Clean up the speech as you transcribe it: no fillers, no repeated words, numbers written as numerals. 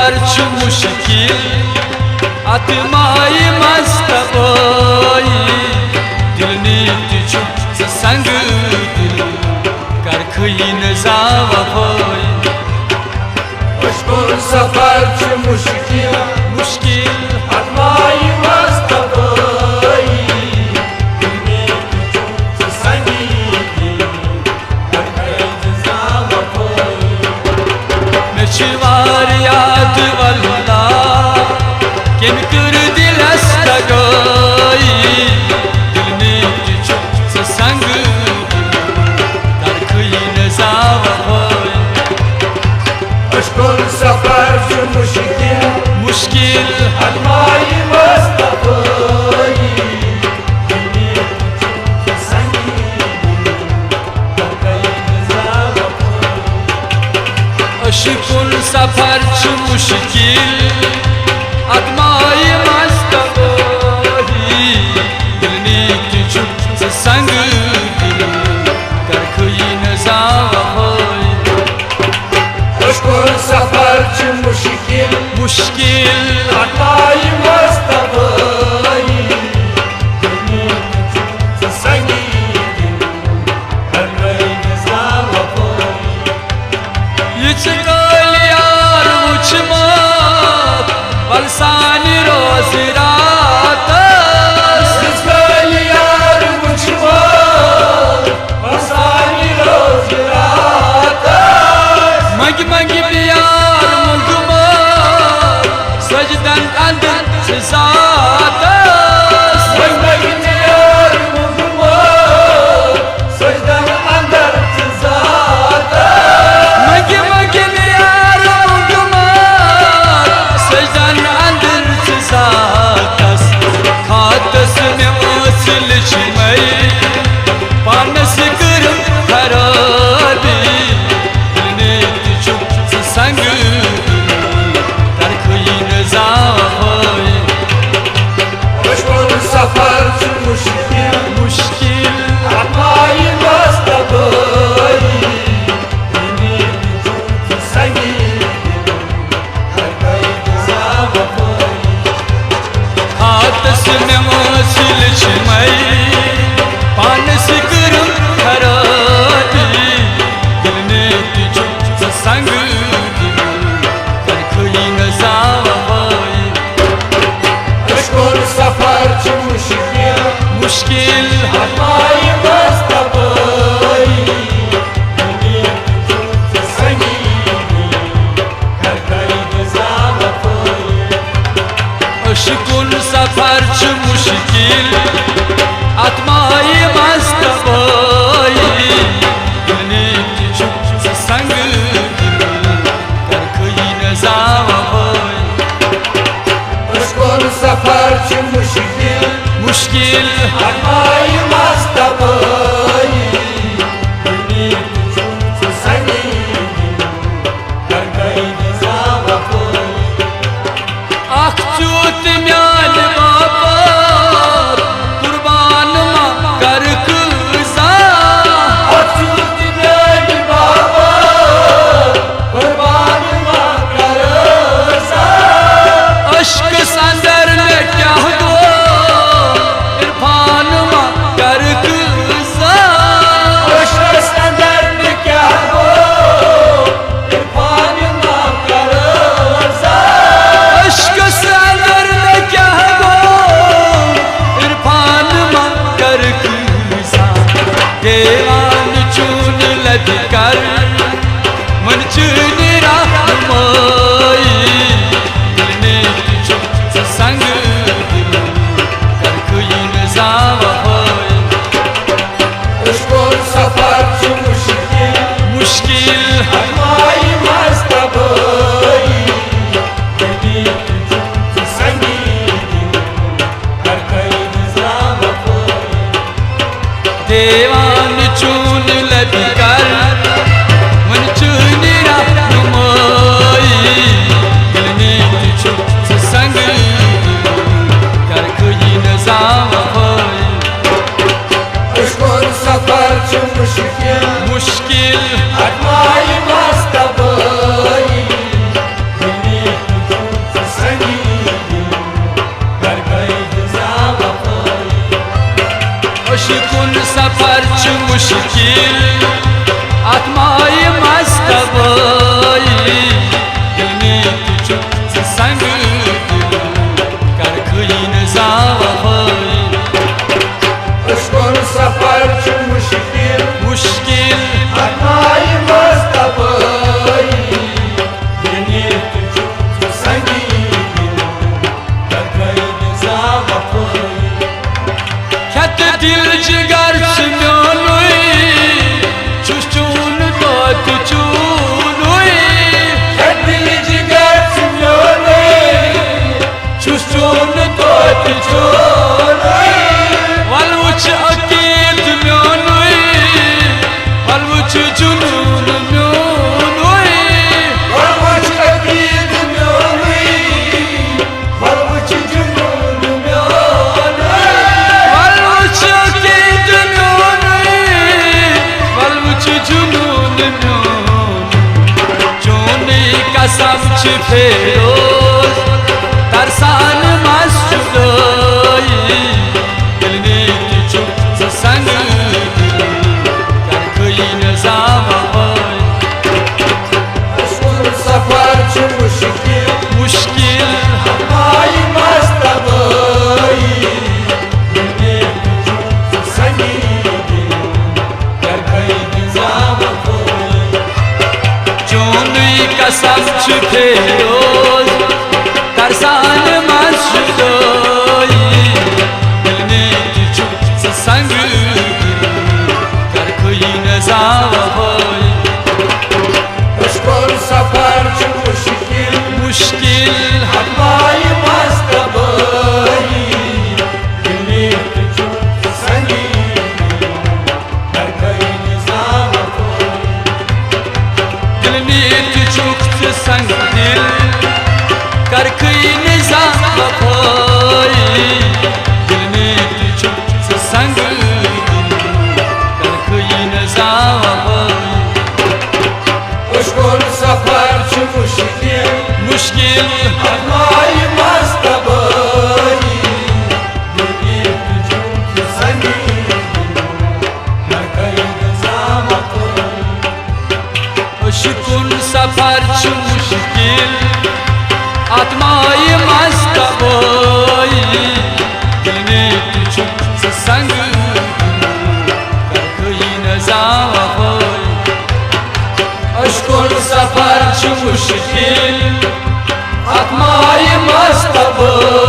सफर छु मुश्किल आत्माई मस्तबोई दिल नीत छु संग दिल कर खइन जावा होई मुश्किल सफर छु मुश्किल मुश्किल आत्माई मस्तबोई दिल नीत छु संग दिल कर खइन जावा होई नचवार याद वल्ला किन कर दिलस तगोई दिल नीत छु संग कर खइन जावा होई मुश्किल सफर छु मुश्किल मुश्किल आत्माई मस्तबोई दिल नीत छु संग दिल कर खइन जावा होई अशकुल सफर छु मुश्किल आत्माई मस्तबोई दिल नीत छु संग दिल कर खइन जावा होई मुश्किल सफर छु मुश्किल मुश्किल आत्माई मस्तबोई दिल नीत छु संग दिल कर खइन जावा होई यचकल यार मुझमा बलसान रोज रात मुश्किल यार मुझको बरसानी रोज रात मग मग प्यार मुगमा सजदन अंदर से सात मग यार मुझको सजदन अंदर जात मग मग प्यार मुगमा सजदन अंदर से सात खातस में मसल छमई पानस कर खराबी दिल नीत छु संग कर खइन जावा होई मुश्किल सफर छु मुश्किल मुश्किल आत्माई मस्तबोई दिल नीत छु संग कर खइन जावा होई हाथस में मसल छमई पानस कर खराबी दिल नीत छु संग कर खइन जावा होई मुश्किल सफर छु मुश्किल मुश्किल आत्माई मस्तबोई दिल नीत छु संग कर खइन जावा होई अशकुल सफर छु मुश्किल आत्माई मस्तबोई दिल नीत छु संग दिल कर खइन जावा होई मुश्किल सफर छु मुश्किल मुश्किल आत्माई मस्तबोई दिल नीत छु संग कर खइन जावा होई अखचूत म्यान बाबा कुर्बान मा कर कुसा अच्युत ज्ञान बाबा कुर्बान मा कर सा अश्क संदर ने क्या गो इरफान मा कर कुसा अश्क संदर ने क्या हो इरफान मा कर सा अश्क संदर ने क्या गो इरफान मा कर कुसा देवान चून लद कर मन चुन रहमोई दिल नीत छु संग दिल कर खइन जावा होई मुश्किल सफर छु मुश्किल मुश्किल आत्माई मस्तबोई दिल नीत छु संग कर खइन जावा होई देवान चून लद कर मन चुन रहमोई दिल नीत छु संग कर खइन जावा होई मुश्किल सफर छु मुश्किल छु मुश्किल आत्माई मस्तबाई दिल में तुझ संग कर खुइन जावई अशकों सफर छु मुश्किल मुश्किल आत्माई मस्तबाई दिल में तुझ संग कर खुइन जावई खत दिल जिगर म्योनुई चुन तो चुनुई दिल जिगर म्योनुई चुन तो चुनुई वलुच अकीद म्योनुई वलुच जुनून म्योनुई वलुच अकीद म्योनुई वलुच जुनून म्योनुई वलुच अकीद म्योनुई वलुच जुनून म्योनुई जोनी कसम छ फेरोज तरसान मस्जुदई दिल में तुझ संग कर खुइन जावई अशकों सफर छु मुश्किल मुश्किल आत्माई मस्तबाई दिल में तुझ संग कर खुइन जावई जोनी कसम छ फेरोज तरसान मस्जुदई दिल में तुझ संग कर खुइन जावई अशकों सफर छु मुश्किल मुश्किल आत्माई मस्तबाई दिल में तुझ संग कर खुइन जावई दिल में तुझ संग दिल कर खुइन जावई दिल में तुझ संग कर खुइन जावई अशकों सफर छु मुश्किल मुश्किल आत्माई मस्तबाई दिल में तुझ संग कर खुइन जावई अशकुन सफर छु मुश्किल आत्माई मस्तबाई दिल में तुझ संग कर खुइन जावई अशकों सफर छु मुश्किल आत्माई मस्तबाई